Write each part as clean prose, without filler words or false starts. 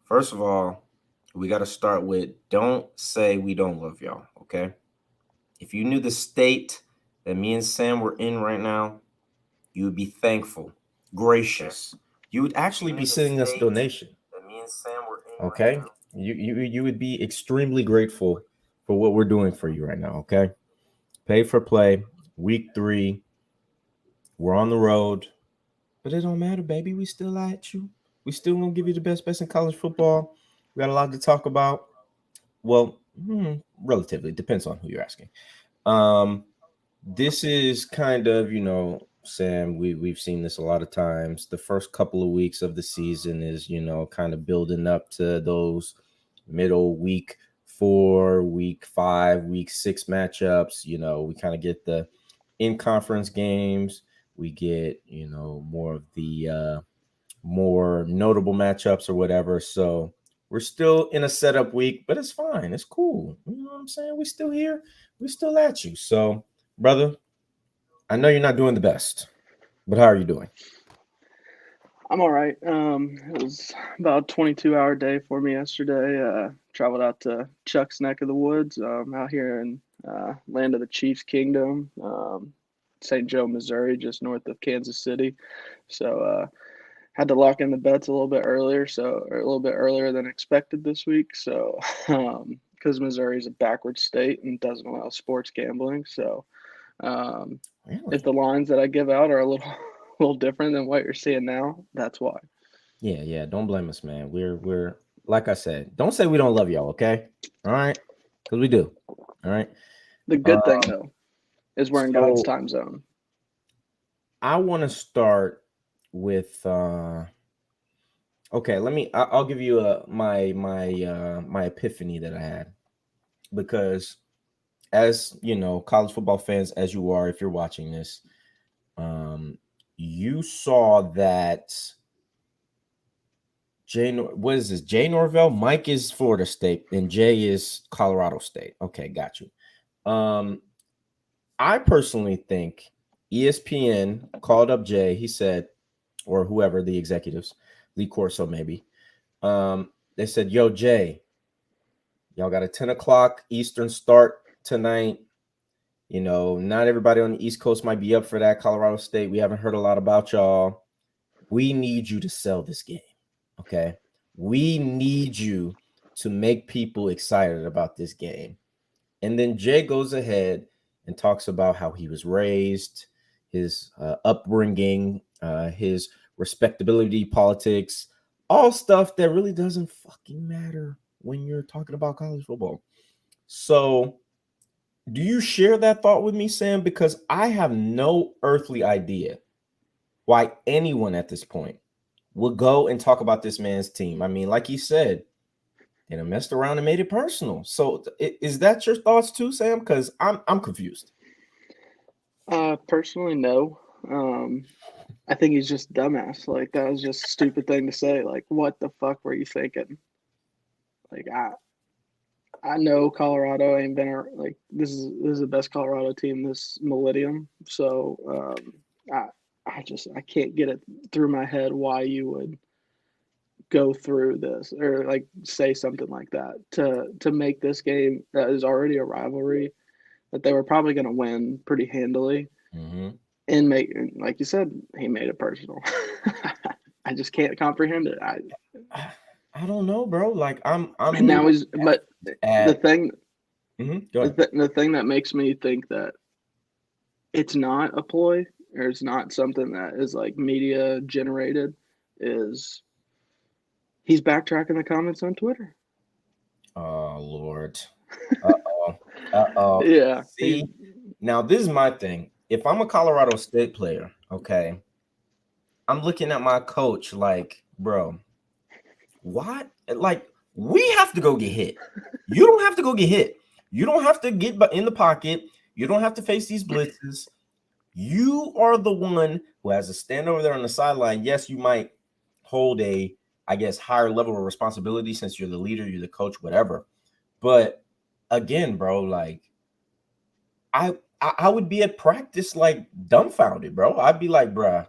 First of all, we got to start with don't say we don't love y'all, okay? If you knew the state that me and Sam were in right now, you would be thankful, gracious. You would actually be sending us donation. That me and Sam were in right Okay, now. you would be extremely grateful for what we're doing for you right now. Okay, pay for play, week 3. We're on the road, but it don't matter, baby. We still at you. We still gonna give you the best in college football. We got a lot to talk about. Well, relatively depends on who you're asking. Um, this is kind of, Sam, we've seen this a lot of times. The first couple of weeks of the season is, kind of building up to those middle week 4, week 5, week 6 matchups. We kind of get the in conference games. We get, more of the more notable matchups or whatever. So we're still in a setup week, but it's fine. It's cool. You know what I'm saying? We still here. We still at you. So, brother, I know you're not doing the best, but how are you doing? I'm all right. It was about a 22-hour day for me yesterday. Traveled out to Chuck's neck of the woods, out here in land of the Chiefs Kingdom, St. Joe, Missouri, just north of Kansas City. So had to lock in the bets a little bit earlier, or a little bit earlier than expected this week. So because Missouri is a backward state and doesn't allow sports gambling, so um, if Really? the lines that I give out are a little a little different than what you're seeing now, that's why. Yeah, yeah. Don't blame us, man. We're like I said. Don't say we don't love y'all, okay? All right, because we do. All right. The good thing Um. though is we're in God's So time zone. I want to start with. Okay, let me. I'll give you my epiphany that I had because as college football fans as you are, if you're watching this, you saw that what is this? Jay Norvell. Mike is Florida State, and Jay is Colorado State. Okay, got you. Um, I personally think ESPN called up Jay. He said, or whoever the executives, Lee Corso maybe. They said, "Yo, Jay, y'all got a 10 o'clock Eastern start tonight. Not everybody on the East Coast might be up for that. Colorado State, we haven't heard a lot about y'all. We need you to sell this game. Okay. We need you to make people excited about this game." And then Jay goes ahead and talks about how he was raised, his upbringing, his respectability, politics, all stuff that really doesn't fucking matter when you're talking about college football. So, do you share that thought with me, Sam? Because I have no earthly idea why anyone at this point would go and talk about this man's team. I mean, like he said, they done messed around and made it personal. So is that your thoughts too, Sam? Because I'm confused. Personally, no. I think he's just dumbass. Like that was just a stupid thing to say. Like, what the fuck were you thinking? Like, I know Colorado ain't been like this is the best Colorado team this millennium. So I can't get it through my head why you would go through this or like say something like that to make this game that is already a rivalry that they were probably going to win pretty handily Mm-hmm. and make, like you said, he made it personal. I just can't comprehend it. I don't know, bro. Like I'm And now looking he's but the at. thing Go ahead. the thing that makes me think that it's not a ploy or it's not something that is like media generated is he's backtracking the comments on Twitter. Oh Lord. Uh-oh. Uh-oh. Yeah, he's See, now this is my thing. If I'm a Colorado State player, okay, I'm looking at my coach like, bro, what? Like, we have to go get hit. You don't have to go get hit. You don't have to get in the pocket. You don't have to face these blitzes. You are the one who has to stand over there on the sideline. Yes, you might hold a, I guess, higher level of responsibility since you're the leader, you're the coach, whatever. But again, bro, like I would be at practice like dumbfounded, bro. I'd be like, bruh,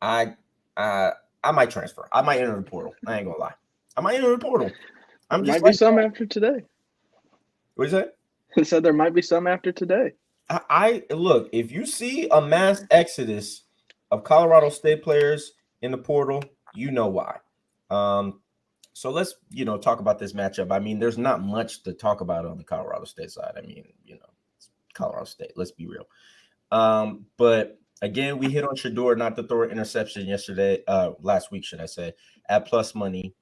I I I might transfer. I might enter the portal. I ain't gonna lie. I might enter the portal. I'm There just might be like, some after today. what is that? It said there might be some after today. I look, if you see a mass exodus of Colorado State players in the portal, you know why. So let's talk about this matchup. I mean, there's not much to talk about on the Colorado State side. I mean, it's Colorado State. Let's be real. But again, we hit on Shador not to throw an interception yesterday, last week, should I say, at plus money,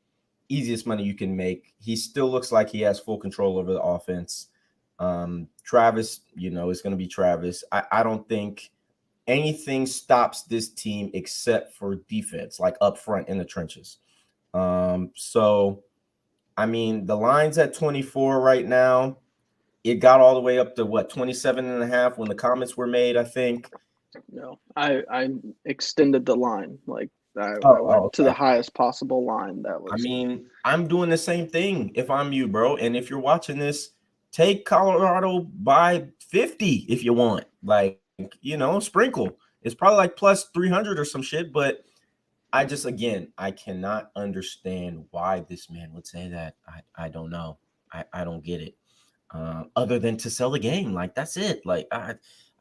easiest money you can make. He still looks like he has full control over the offense. Travis, it's going to be Travis. I don't think anything stops this team except for defense, like up front in the trenches. So, I mean, the line's at 24 right now. It got all the way up to 27.5 when the comments were made, I think. No, I extended the line. Like I went to the Okay. highest possible line. That was. I mean, I'm doing the same thing if I'm you, bro. And if you're watching this, take Colorado by 50 if you want. Like, sprinkle. It's probably like plus 300 or some shit, but I cannot understand why this man would say that. I don't know. I don't get it. Other than to sell the game. Like, that's it. Like, I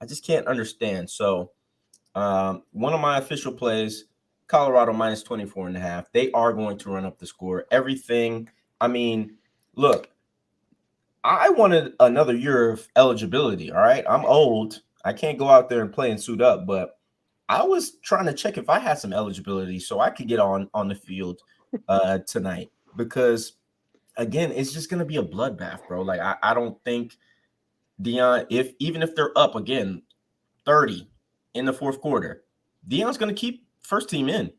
just can't understand. So, one of my official plays, Colorado minus 24.5. They are going to run up the score. Everything. I mean, look, I wanted another year of eligibility. All right. I'm old. I can't go out there and play and suit up, but I was trying to check if I had some eligibility so I could get on the field tonight, because again, it's just gonna be a bloodbath, bro. Like, I don't think Dion, even if they're up again 30 in the fourth quarter, Dion's gonna keep first team in,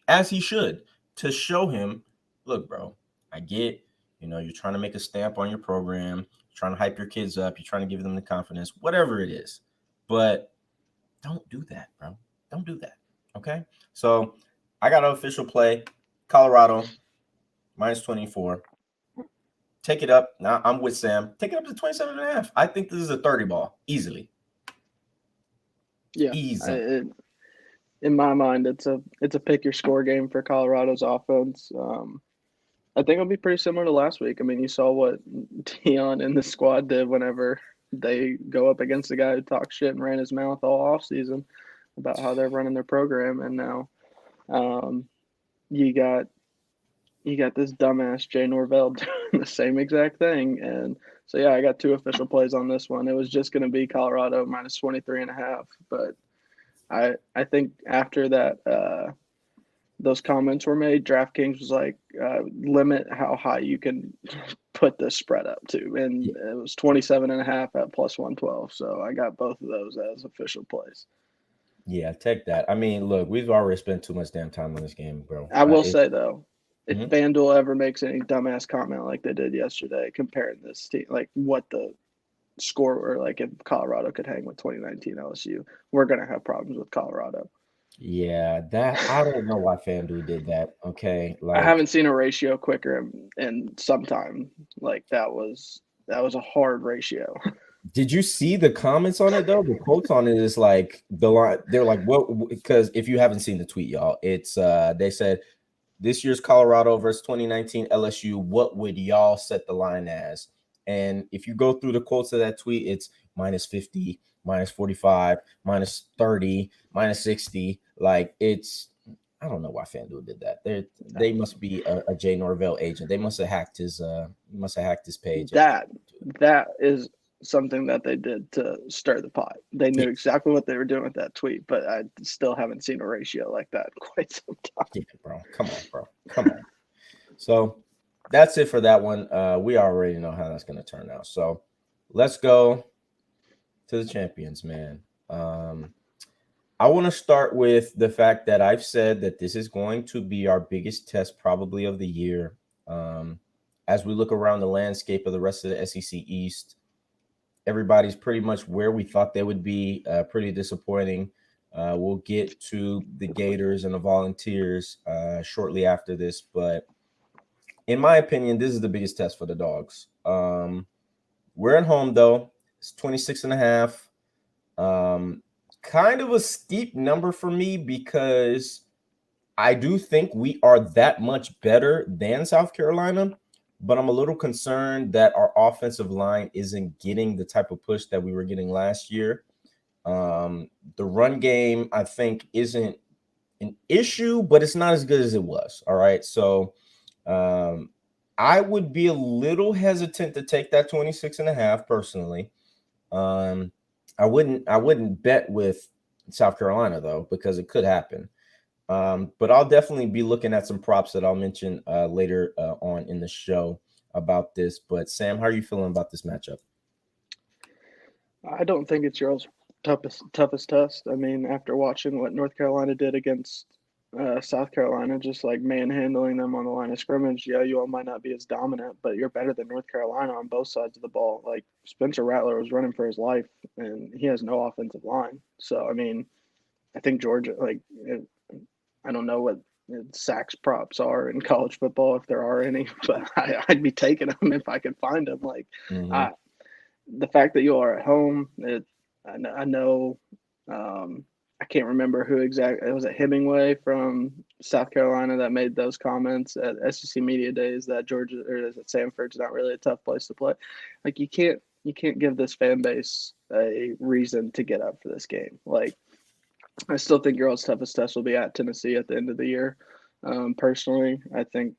as he should, to show him, look, bro, I get, you're trying to make a stamp on your program, you're trying to hype your kids up, you're trying to give them the confidence, whatever it is. But don't do that, bro. Don't do that. Okay. So I got an official play. Colorado minus 24. Take it up. Now I'm with Sam. Take it up to 27.5. I think this is a 30 ball easily. Yeah. Easy. In my mind, it's a pick your score game for Colorado's offense. I think it'll be pretty similar to last week. I mean, you saw what Dion and the squad did whenever they go up against the guy who talked shit and ran his mouth all off season about how they're running their program, and now you got this dumbass Jay Norvell doing the same exact thing. And so yeah, I got two official plays on this one. It was just going to be Colorado minus 23.5, but I think after that those comments were made, DraftKings was like, limit how high you can put this spread up to, and it was 27.5 at plus 112. So I got both of those as official plays. Yeah, take that. I mean, look, we've already spent too much damn time on this game, bro. I will say though, if FanDuel ever makes any dumbass comment like they did yesterday, comparing this team, like what the score were, like if Colorado could hang with 2019 LSU, we're gonna have problems with Colorado. Yeah, that I don't know why FanDuel did that. Okay, I haven't seen a ratio quicker in some time. Like that was a hard ratio. Did you see the comments on it though? The quotes on it is like the line. They're like, "What?" Because if you haven't seen the tweet, y'all, it's they said this year's Colorado versus 2019 LSU. What would y'all set the line as? And if you go through the quotes of that tweet, it's minus 50, minus 45, minus 30, minus 60. Like it's, I don't know why FanDuel did that. They must be a Jay Norvell agent. They must have hacked his page. That is something that they did to stir the pot. They knew exactly what they were doing with that tweet, but I still haven't seen a ratio like that in quite some time. Yeah, bro. Come on, bro. Come on. So that's it for that one. We already know how that's going to turn out. So let's go to the champions, man. I want to start with the fact that I've said that this is going to be our biggest test probably of the year. As we look around the landscape of the rest of the SEC East, everybody's pretty much where we thought they would be. Pretty disappointing. We'll get to the Gators and the Volunteers shortly after this, but in my opinion, this is the biggest test for the Dogs. We're at home though. It's 26.5. Kind of a steep number for me because I do think we are that much better than South Carolina, but I'm a little concerned that our offensive line isn't getting the type of push that we were getting last year. The run game, I think, isn't an issue, but it's not as good as it was. All right. So I would be a little hesitant to take that 26.5 personally. Um, I wouldn't bet with South Carolina though, because it could happen. But I'll definitely be looking at some props that I'll mention later on in the show about this. But Sam, how are you feeling about this matchup? I don't think it's your toughest test. I mean, after watching what North Carolina did against South Carolina, just like manhandling them on the line of scrimmage, yeah, you all might not be as dominant, but you're better than North Carolina on both sides of the ball. Like Spencer Rattler was running for his life, and he has no offensive line. So I mean, I think Georgia, I don't know what sacks props are in college football if there are any, but I'd be taking them if I could find them. Like, Mm-hmm. I, the fact that you are at home, I know I can't remember who exactly it was. At Hemingway from South Carolina that made those comments at SEC Media Days that Georgia or is it Samford's not really a tough place to play. Like you can't give this fan base a reason to get up for this game. Like I still think your all's toughest test will be at Tennessee at the end of the year. Personally, I think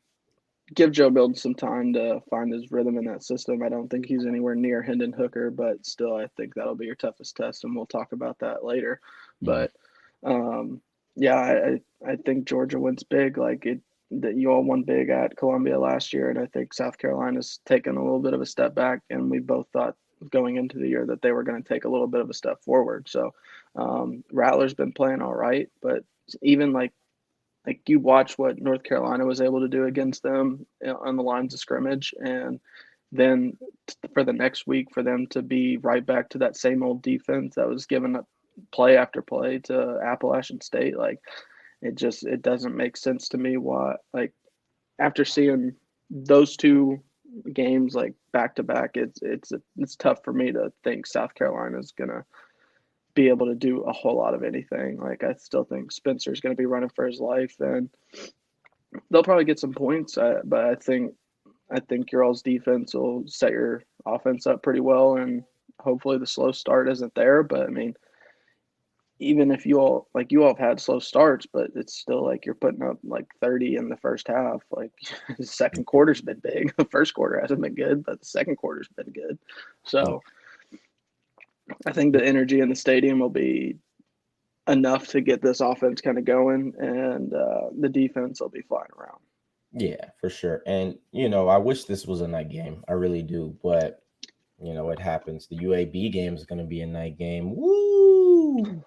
give Joe Milton some time to find his rhythm in that system. I don't think he's anywhere near Hendon Hooker, but still, I think that'll be your toughest test, and we'll talk about that later. Mm-hmm. But yeah, I think Georgia wins big. Like it, that you all won big at Columbia last year, and I think South Carolina's taken a little bit of a step back, and we both thought going into the year that they were going to take a little bit of a step forward. So Rattler's been playing all right, but even like you watch what North Carolina was able to do against them on the lines of scrimmage, and then for the next week for them to be right back to that same old defense that was giving up play after play to Appalachian State, like it doesn't make sense to me why like after seeing those two games like back to back, it's tough for me to think South Carolina's gonna be able to do a whole lot of anything. Like I still think Spencer's going to be running for his life, and they'll probably get some points. But I think your all's defense will set your offense up pretty well, and hopefully the slow start isn't there. But I mean, even if you all have had slow starts, but it's still like you're putting up like 30 in the first half. Like the second quarter's been big. The first quarter hasn't been good, but the second quarter's been good. Yeah. So I think the energy in the stadium will be enough to get this offense kind of going, and the defense will be flying around. Yeah, for sure. And I wish this was a night game. I really do, but it happens. The UAB game is going to be a night game. Woo!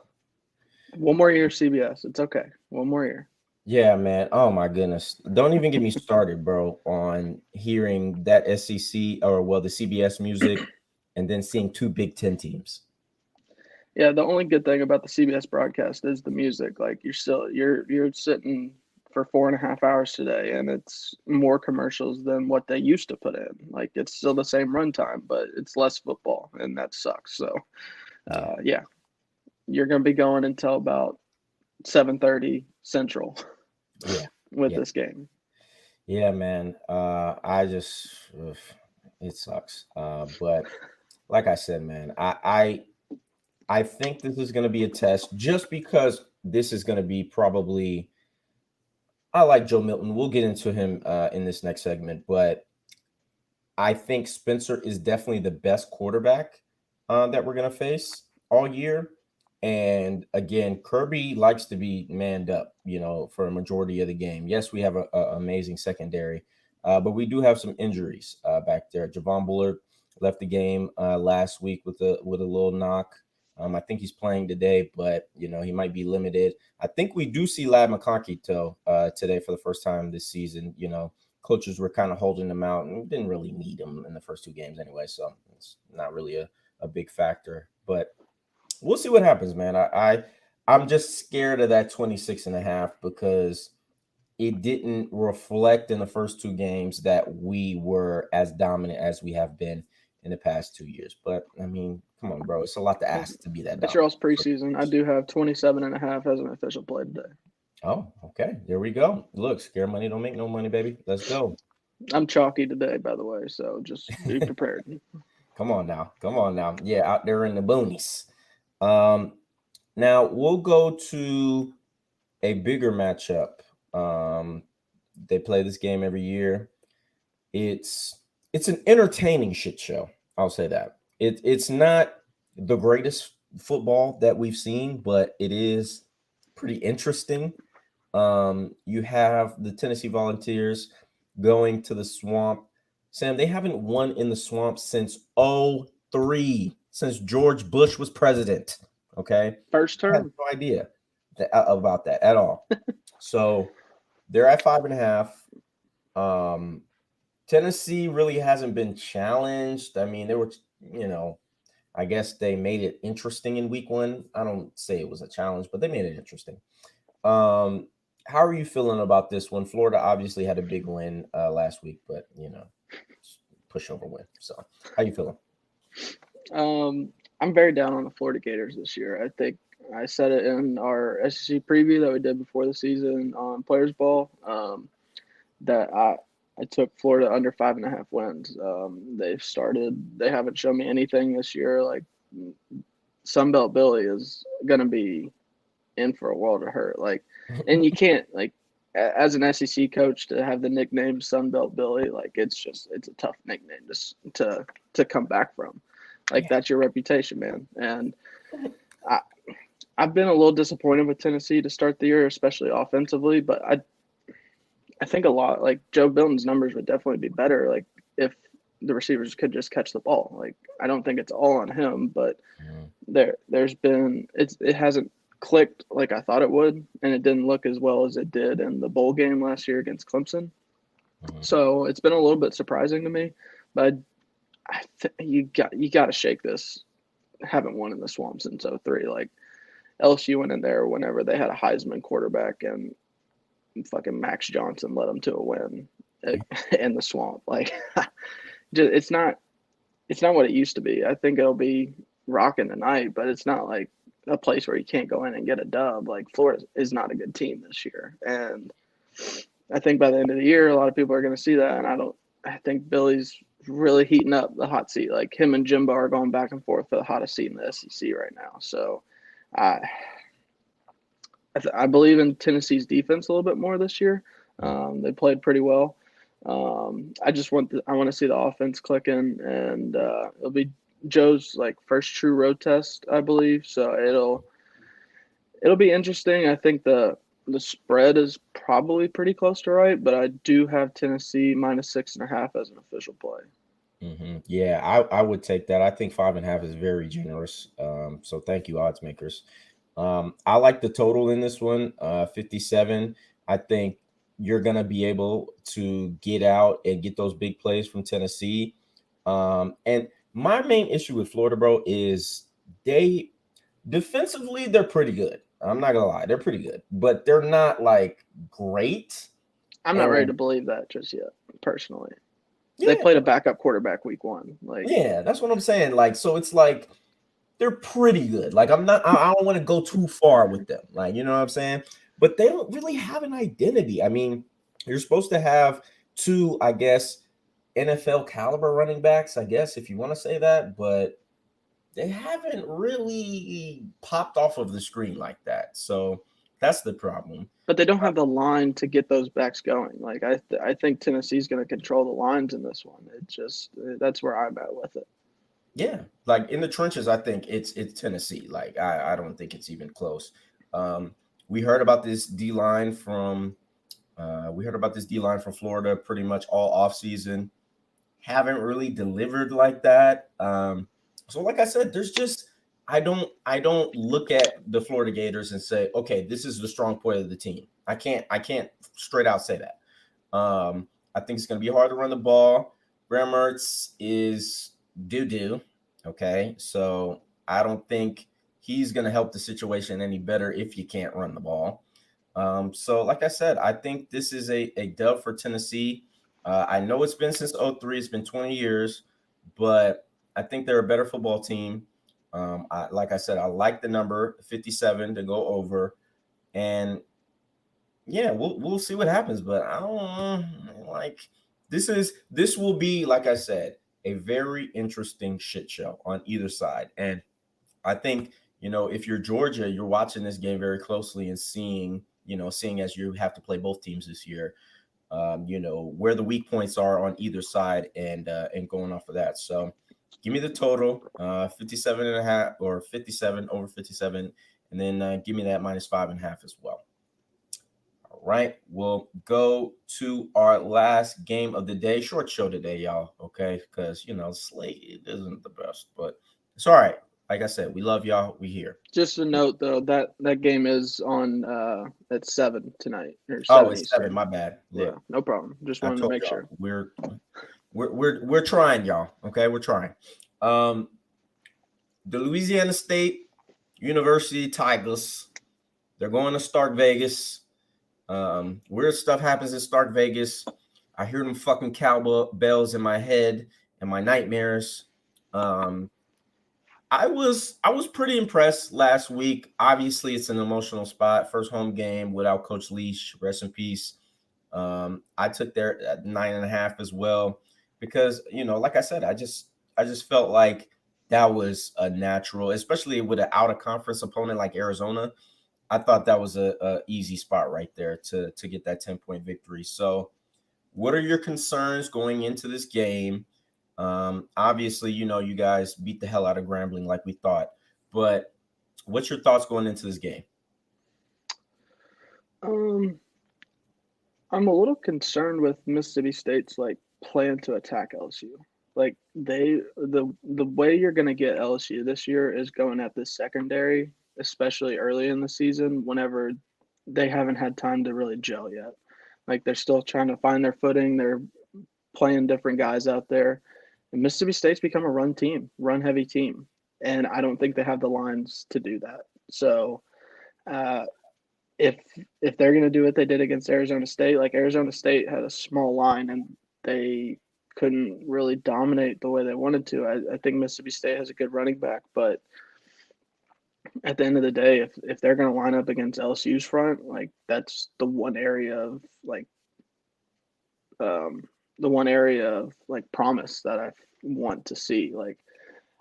One more year, CBS. It's okay. One more year. Yeah, man. Oh my goodness. Don't even get me started, bro, on hearing that SEC or the CBS music and then seeing two Big Ten teams. Yeah, the only good thing about the CBS broadcast is the music. Like you're sitting for 4.5 hours today, and it's more commercials than what they used to put in. Like it's still the same runtime, but it's less football, and that sucks. So, yeah, you're gonna be going until about 7:30 Central. Yeah. With Yeah. this game. Yeah, man. It sucks. But like I said, man, I think this is going to be a test just because this is going to be probably. I like Joe Milton. We'll get into him in this next segment, but I think Spencer is definitely the best quarterback that we're going to face all year. And again, Kirby likes to be manned up, for a majority of the game. Yes, we have a amazing secondary, but we do have some injuries back there. Javon Bullard left the game last week with a little knock. I think he's playing today, but he might be limited. I think we do see Lad McConkey today for the first time this season. Coaches were kind of holding him out and didn't really need him in the first two games anyway, so it's not really a big factor. But we'll see what happens, man. I'm just scared of that 26.5 because it didn't reflect in the first two games that we were as dominant as we have been in the past 2 years. But I mean, come on, bro. It's a lot to ask to be that It's your dominant. all's preseason. I do have 27.5 as an official play today. Oh, okay. There we go. Look, scare money don't make no money, baby. Let's go. I'm chalky today, by the way, so just be prepared. Come on now. Come on now. Yeah, out there in the boonies. Um, Now we'll go to a bigger matchup. They play this game every year. It's an entertaining shit show. I'll say that. It's not the greatest football that we've seen, but it is pretty interesting. You have the Tennessee Volunteers going to the Swamp. Sam, they haven't won in the Swamp since '03, since George Bush was president. Okay. First I had term. no idea about that at all. So they're at 5.5. Um, Tennessee really hasn't been challenged. I mean, they were, I guess they made it interesting in week 1. I don't say it was a challenge, but they made it interesting. How are you feeling about this one? Florida obviously had a big win last week, but pushover win. So how you feeling? I'm very down on the Florida Gators this year. I think I said it in our SEC preview that we did before the season on Players Ball, that I took Florida under 5.5 wins. They haven't shown me anything this year. Like, Sunbelt Billy is gonna be in for a world of hurt. Like, and you can't, like, as an SEC coach, to have the nickname Sunbelt Billy, like, it's a tough nickname to come back from. Like, that's your reputation, man. And I've been a little disappointed with Tennessee to start the year, especially offensively. But I think a lot, like, Joe Milton's numbers would definitely be better, like, if the receivers could just catch the ball. Like, I don't think it's all on him, but there's been it hasn't clicked like I thought it would, and it didn't look as well as it did in the bowl game last year against Clemson. So it's been a little bit surprising to me, but you got to shake this. Haven't won in the Swamp since '03. Like, LSU went in there whenever they had a Heisman quarterback, and fucking Max Johnson led them to a win in the Swamp. Like, it's not what it used to be. I think it'll be rocking tonight, but it's not like a place where you can't go in and get a dub. Like, Florida is not a good team this year, and I think by the end of the year, a lot of people are going to see that. And I think Billy's really heating up the hot seat. Like, him and Jimbo are going back and forth for the hottest seat in the SEC right now. So, I believe in Tennessee's defense a little bit more this year. They played pretty well. I want to see the offense clicking, and it'll be Joe's, like, first true road test, I believe. So it'll be interesting. I think the spread is probably pretty close to right, but I do have Tennessee -6.5 as an official play. Yeah, I would take that. I think 5.5 is very generous. So thank you, odds makers. I like the total in this one, 57. I think you're going to be able to get out and get those big plays from Tennessee. And my main issue with Florida, bro, is defensively, they're pretty good. I'm not going to lie. They're pretty good, but they're not, like, great. I'm not ready to believe that just yet, personally. Yeah. They played a backup quarterback week 1. Like, yeah, that's what I'm saying. Like, so it's like, they're pretty good. Like, I don't want to go too far with them. Like, you know what I'm saying? But they don't really have an identity. I mean, you're supposed to have 2, I guess, NFL caliber running backs, I guess, if you want to say that, but they haven't really popped off of the screen like that. So that's the problem. But they don't have the line to get those backs going. Like, I think Tennessee's going to control the lines in this one. That's where I'm at with it. Yeah, like, in the trenches, I think it's Tennessee. Like, I don't think it's even close. We heard about this D line from Florida pretty much all offseason. Haven't really delivered like that. So like I said, there's just I don't look at the Florida Gators and say, okay, this is the strong point of the team. I can't straight out say that. I think it's going to be hard to run the ball. Graham Mertz is doo-doo. Okay, so I don't think he's going to help the situation any better if you can't run the ball. So like I said, I think this is a dub for Tennessee. I know it's been since '03. It's been 20 years, but I think they're a better football team. Like I said, I like the number 57 to go over. And yeah, we'll see what happens, but I don't like this will be, like I said, a very interesting shit show on either side. And I think, if you're Georgia, you're watching this game very closely and seeing as you have to play both teams this year, where the weak points are on either side, and going off of that. So give me the total, 57 and a half, or 57 over 57, and then give me that -5.5 as well. All right, we'll go to our last game of the day. Short show today, y'all. Okay, because slate it isn't the best, but it's all right. Like I said, we love y'all. We here. Just a note though that game is on at 7 tonight or Oh, 7 it's 7. Eastern. My bad. Yeah, Look, no problem. Just I wanted to told make y'all sure. we're trying, y'all. Okay, we're trying. Um, the Louisiana State University Tigers, they're going to Stark Vegas. Weird stuff happens in Stark Vegas. I hear them fucking cowbells in my head and my nightmares. I was pretty impressed last week. Obviously, it's an emotional spot. First home game without Coach Leash. Rest in peace. I took their 9.5 as well because like I said, I just felt like that was a natural, especially with an out of conference opponent like Arizona. I thought that was a easy spot right there to get that 10-point victory. So, what are your concerns going into this game? Obviously, you guys beat the hell out of Grambling like we thought, but what's your thoughts going into this game? Um, I'm a little concerned with Mississippi State's plan to attack LSU. Like the way you're gonna get LSU this year is going at the secondary, especially early in the season, whenever they haven't had time to really gel yet. Like they're still trying to find their footing. They're playing different guys out there. And Mississippi State's become a run heavy team, and I don't think they have the lines to do that. So uh, if they're going to do what they did against Arizona State, like Arizona State had a small line and they couldn't really dominate the way they wanted to. I think Mississippi State has a good running back, but at the end of the day, if they're going to line up against LSU's front, like that's the one area of um, promise that I want to see,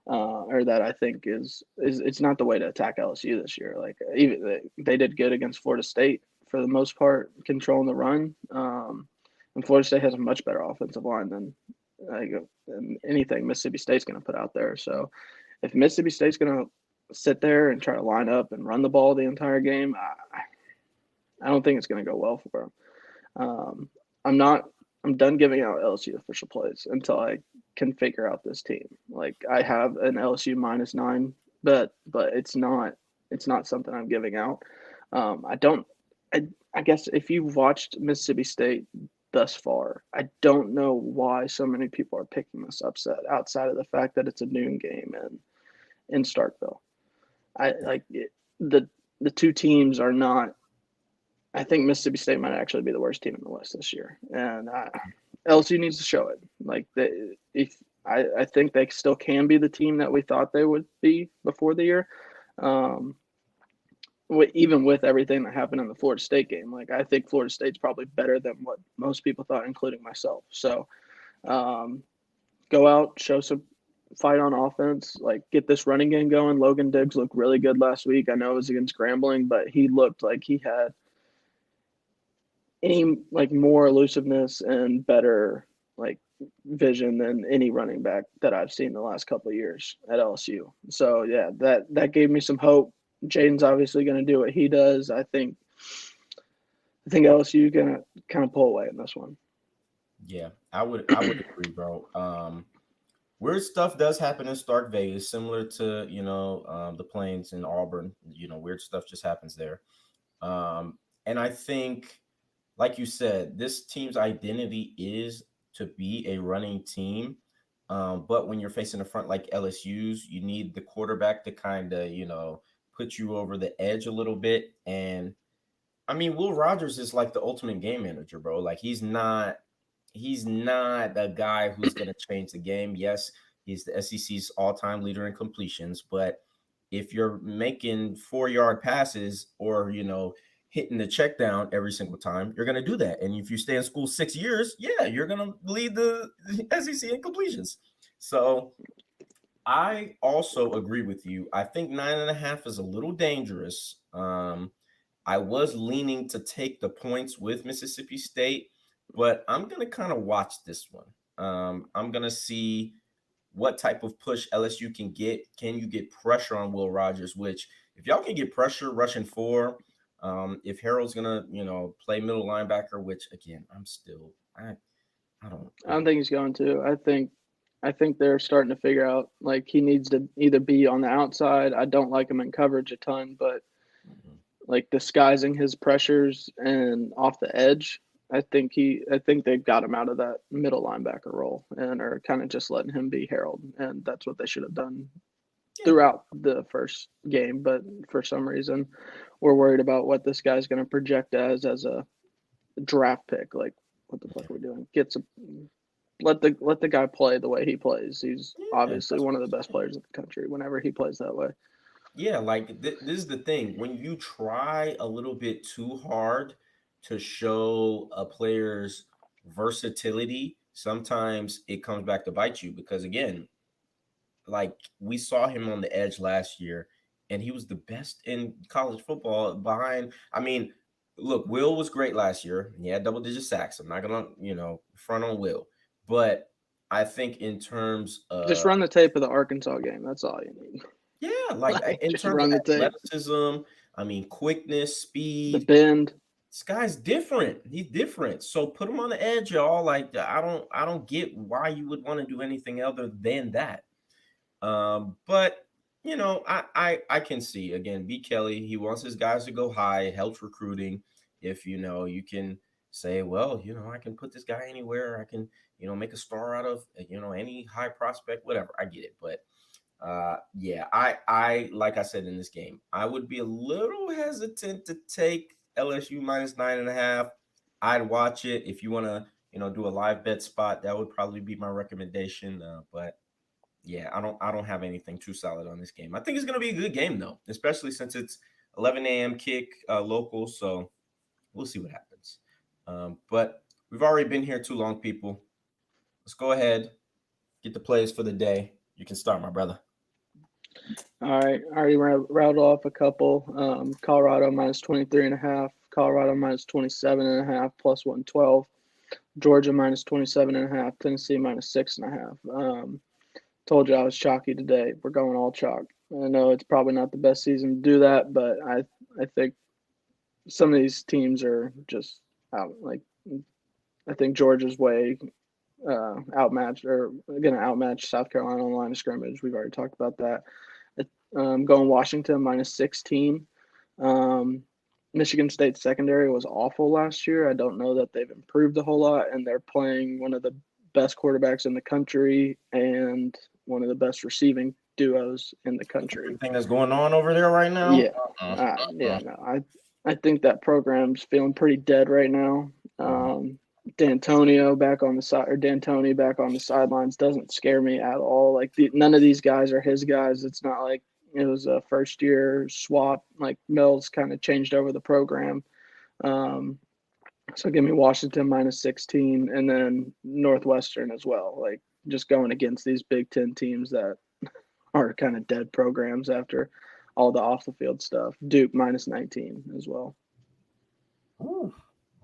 or that I think is it's not the way to attack LSU this year. Like even they did good against Florida State for the most part, controlling the run. And Florida State has a much better offensive line than anything Mississippi State's going to put out there. So if Mississippi State's going to sit there and try to line up and run the ball the entire game, I don't think it's going to go well for them. I'm not. I'm done giving out LSU official plays until I can figure out this team. Like I have an LSU -9, but it's not something I'm giving out. I don't. I guess if you've watched Mississippi State thus far, I don't know why so many people are picking this upset outside of the fact that it's a noon game in Starkville. The two teams are not. I think Mississippi State might actually be the worst team in the West this year, and LSU needs to show it. Like I think they still can be the team that we thought they would be before the year, even with everything that happened in the Florida State game. Like I think Florida State's probably better than what most people thought, including myself. So go out, show some fight on offense, like get this running game going. Logan Diggs looked really good last week. I know it was against Grambling, but he looked like he had any more elusiveness and better vision than any running back that I've seen the last couple of years at LSU. So yeah, that gave me some hope. Jaden's obviously going to do what he does. I think LSU going to kind of pull away in this one. Yeah, I would agree, bro. Weird stuff does happen in Stark Vegas, similar to the Plains in Auburn. Weird stuff just happens there. And I think, like you said, this team's identity is to be a running team. But when you're facing a front like LSU's, you need the quarterback to kind of, put you over the edge a little bit. And I mean, Will Rogers is like the ultimate game manager, bro. Like he's not a guy who's going to change the game. Yes, he's the SEC's all-time leader in completions, but if you're making 4-yard passes or, hitting the check down every single time, you're going to do that. And if you stay in school 6 years, yeah, you're going to lead the SEC in completions. So I also agree with you. I think 9.5 is a little dangerous. I was leaning to take the points with Mississippi State, but I'm going to kind of watch this one. I'm going to see what type of push LSU can get. Can you get pressure on Will Rogers? Which, if y'all can get pressure rushing four, if Harold's gonna, play middle linebacker, which again, I don't. I don't think he's going to. I think they're starting to figure out like he needs to either be on the outside. I don't like him in coverage a ton, but like disguising his pressures and off the edge, I think they've got him out of that middle linebacker role and are kind of just letting him be Harold, and that's what they should have done throughout the first game. But for some reason, we're worried about what this guy's going to project as a draft pick. Like, what the fuck are we doing? Let the guy play the way he plays. He's obviously one of the best players in the country whenever he plays that way. Yeah, like this is the thing. When you try a little bit too hard to show a player's versatility, sometimes it comes back to bite you because again, like we saw him on the edge last year and he was the best in college football behind. I mean, look, Will was great last year. He had double-digit sacks. I'm not gonna, front on Will. But I think in terms Just of run the tape of the Arkansas game. That's all you need. yeah, like in Just terms of run the tape. athleticism, I mean quickness, The speed. bend. This guy's different. He's different. So put him on the edge, y'all. Like I don't get why you would want to do anything other than that. But I can see again, B. Kelly, he wants his guys to go high. It helps recruiting. If you can say, well, I can put this guy anywhere. I can, make a star out of any high prospect, whatever. I get it. But yeah, I like I said in this game, I would be a little hesitant to take LSU minus 9.5. I'd watch it. If you want to, do a live bet spot, that would probably be my recommendation. But yeah, I don't have anything too solid on this game. I think it's gonna be a good game though, especially since it's 11 a.m. kick local. So we'll see what happens. But we've already been here too long, people. Let's go ahead, get the plays for the day. You can start, my brother. All right. I already rattled off a couple. Colorado minus 23.5. Colorado minus 27.5 plus 112. Georgia minus 27.5. Tennessee minus 6.5. Told you I was chalky today. We're going all chalk. I know it's probably not the best season to do that, but I think some of these teams are just out. Like I think Georgia's way outmatched or going to outmatch South Carolina on the line of scrimmage. We've already talked about that. Going Washington minus 16. Michigan State secondary was awful last year. I don't know that they've improved a whole lot, and they're playing one of the best quarterbacks in the country and one of the best receiving duos in the country. Everything that's going on over there right now. Yeah, no, I think that program's feeling pretty dead right now. D'Antoni back on the sidelines doesn't scare me at all. Like none of these guys are his guys. It's not like it was a first year swap. Like Mills kind of changed over the program. So give me Washington minus 16 and then Northwestern as well. Like just going against these Big Ten teams that are kind of dead programs after all the off the field stuff. Duke minus 19 as well. Ooh,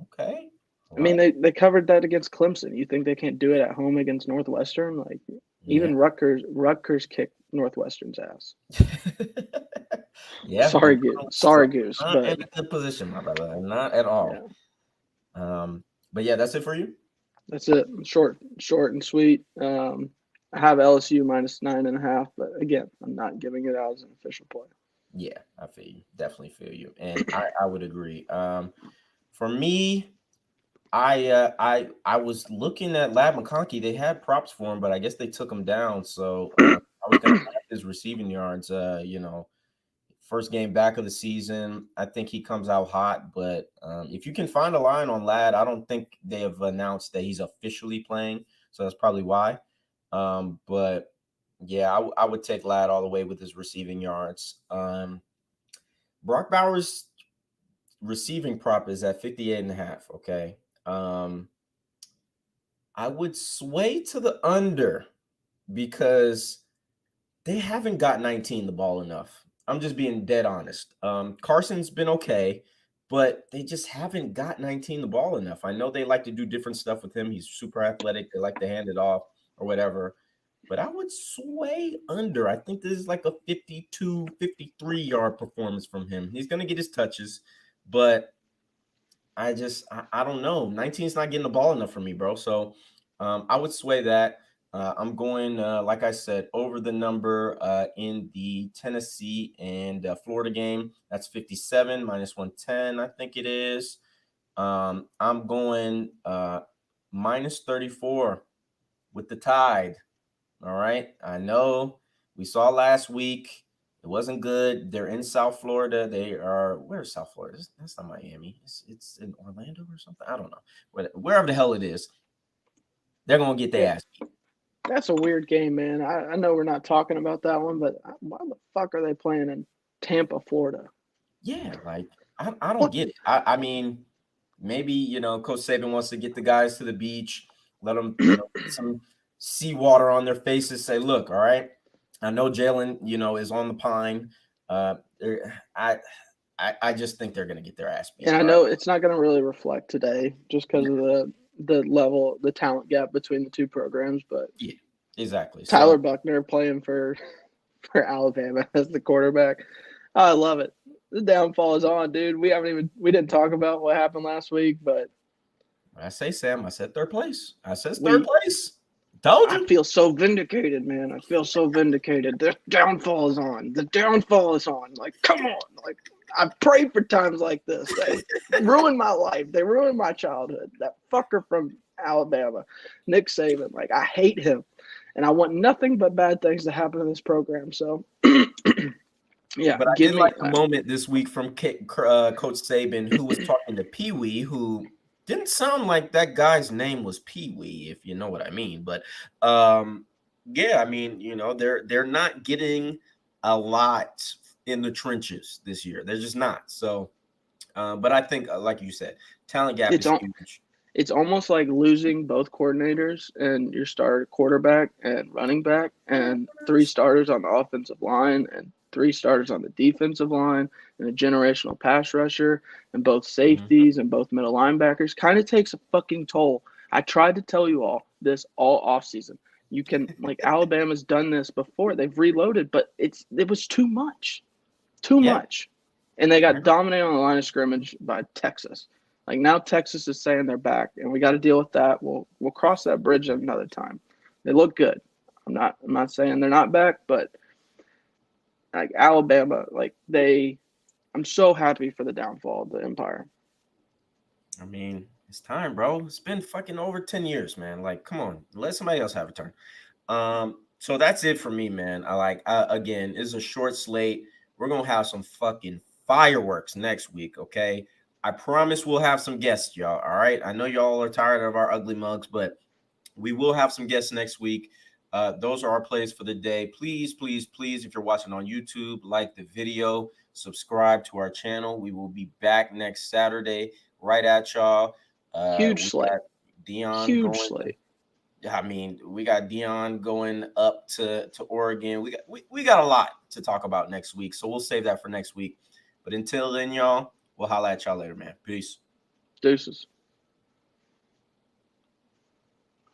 okay. I mean, they covered that against Clemson. You think they can't do it at home against Northwestern? Like even Rutgers kicked Northwestern's ass. Yeah. Sorry, Goose. Not But in a good position, my brother. Not at all. Yeah. But yeah, that's it for you. That's it. Short and sweet. I have LSU minus 9.5, but again, I'm not giving it out as an official play. Yeah, I feel you. Definitely feel you, and I would agree. For me, I was looking at Lab McConkey. They had props for him, but I guess they took him down. So I was going to have his receiving yards. First game back of the season. I think he comes out hot. But if you can find a line on Lad, I don't think they have announced that he's officially playing. So that's probably why. But yeah, I would take Lad all the way with his receiving yards. Brock Bowers receiving prop is at 58.5. Okay. I would sway to the under because they haven't got 19 the ball enough. I'm just being dead honest. Carson's been okay, but they just haven't got 19 the ball enough. I know they like to do different stuff with him. He's super athletic. They like to hand it off or whatever. But I would sway under. I think this is like a 52, 53-yard performance from him. He's going to get his touches, but I don't know. 19 is not getting the ball enough for me, bro. So I would sway that. I'm going, like I said, over the number in the Tennessee and Florida game. That's 57 minus 110, I think it is. I'm going minus 34 with the Tide. All right. I know we saw last week. It wasn't good. They're in South Florida. Where's South Florida? That's not Miami. It's in Orlando or something. I don't know. Wherever the hell it is, they're going to get their ass beat. That's a weird game, man. I know we're not talking about that one, but why the fuck are they playing in Tampa, Florida? Yeah, like, I don't get it. I mean, maybe, Coach Saban wants to get the guys to the beach, let them, get some seawater on their faces, say, look, all right, I know Jalen, is on the pine. I just think they're going to get their ass beat. And I know it's not going to really reflect today just because of the level, the talent gap between the two programs. But yeah, exactly. Tyler Buckner playing for Alabama as the quarterback. I love it. The downfall is on, dude. We didn't talk about what happened last week, but I say, Sam, I said third place. I said third place. Told you. I feel so vindicated, man. I feel so vindicated. The downfall is on. The downfall is on. Like, come on. Like, I prayed for times like this. They ruined my life. They ruined my childhood. That fucker from Alabama, Nick Saban. Like, I hate him. And I want nothing but bad things to happen in this program. So, yeah. But I did like a moment this week from Coach Saban, who was talking to Pee Wee, who didn't sound like that guy's name was Pee Wee, if you know what I mean. But yeah, I mean, they're not getting a lot in the trenches this year. They're just not. So, but I think, like you said, talent gap is huge. It's almost like losing both coordinators and your starter quarterback and running back and 3 starters on the offensive line and 3 starters on the defensive line and a generational pass rusher and both safeties and both middle linebackers. Kind of takes a fucking toll. I tried to tell you all this all offseason. You can, like, Alabama's done this before. They've reloaded, but it was too much. Too much. And they got dominated on the line of scrimmage by Texas. Like, now Texas is saying they're back, and we got to deal with that. We'll cross that bridge another time. They look good. I'm not saying they're not back, but like Alabama, I'm so happy for the downfall of the Empire. I mean, it's time, bro. It's been fucking over 10 years, man. Like, come on, let somebody else have a turn. So that's it for me, man. Again, it's a short slate. We're gonna have some fucking fireworks next week, okay? I promise we'll have some guests, y'all. All right. I know y'all are tired of our ugly mugs, but we will have some guests next week. Those are our plays for the day. Please, please, please, if you're watching on YouTube, like the video, subscribe to our channel. We will be back next Saturday, right at y'all. Huge slate. Dion huge slate. I mean, we got Dion going up to Oregon. We got a lot to talk about next week, so we'll save that for next week. But until then, y'all, we'll holla at y'all later, man. Peace. Deuces.